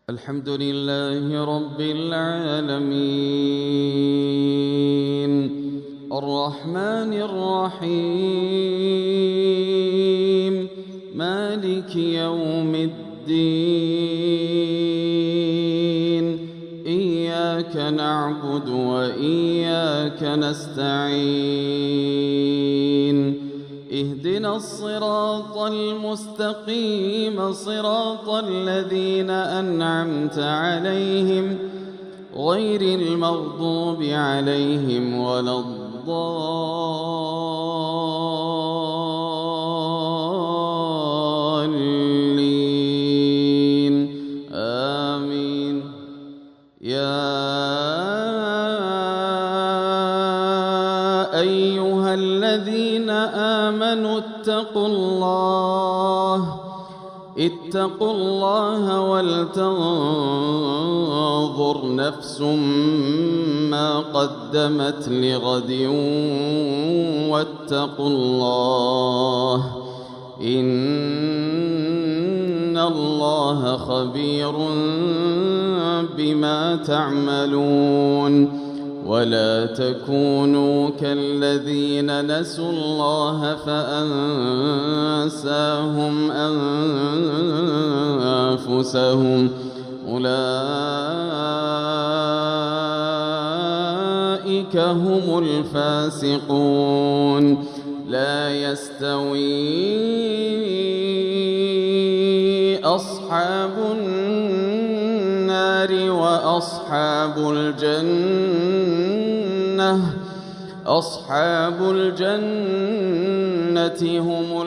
الحمد لله رب العالمين الرحمن الرحيم مالك يوم الدين إياك نعبد وإياك نستعين اهدنا الصراط المستقيم صراط الذين أنعمت عليهم غير المغضوب عليهم ولا الضالين آمين. يا أيها الذين آمنوا اتقوا الله ولتنظر نفس ما قدمت لغد واتقوا الله إن الله خبير بما تعملون. ولا تكونوا كالذين نسوا الله فأنساهم أنفسهم أولئك هم الفاسقون. لا يستوي أصحاب النار وأصحاب الجنة هم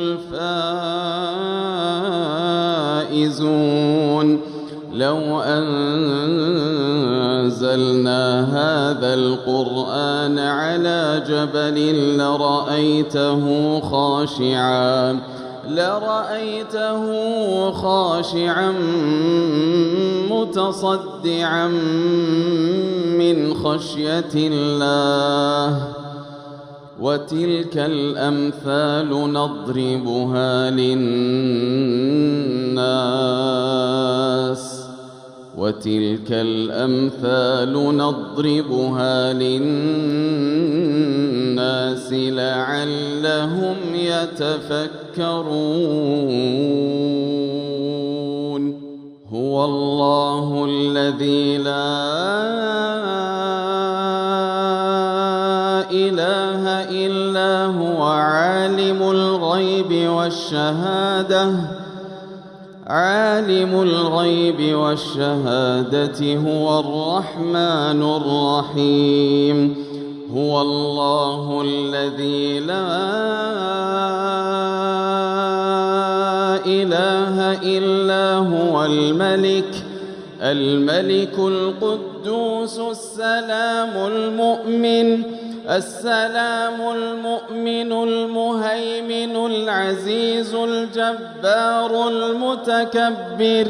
الفائزون. لو أنزلنا هذا القرآن على جبل لرأيته خاشعا متصدعا من خشية الله. وتلك الأمثال نضربها للناس لعلهم يتفكرون. هو الله الذي لا إله إلا هو عالم الغيب والشهادة هو الرحمن الرحيم. هو الله الذي لا إله إلا هو الملك القدوس السلام المؤمن المهيمن العزيز الجبار المتكبر.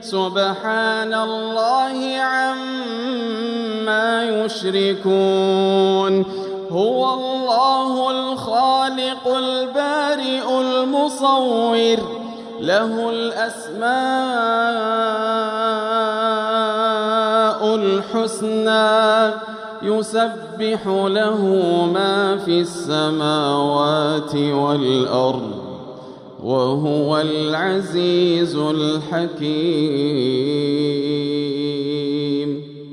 سبحان الله عما يشركون. هو الله الخالق البارئ المصور له الأسماء الحسنى يسبح له ما في السماوات والأرض وهو العزيز الحكيم.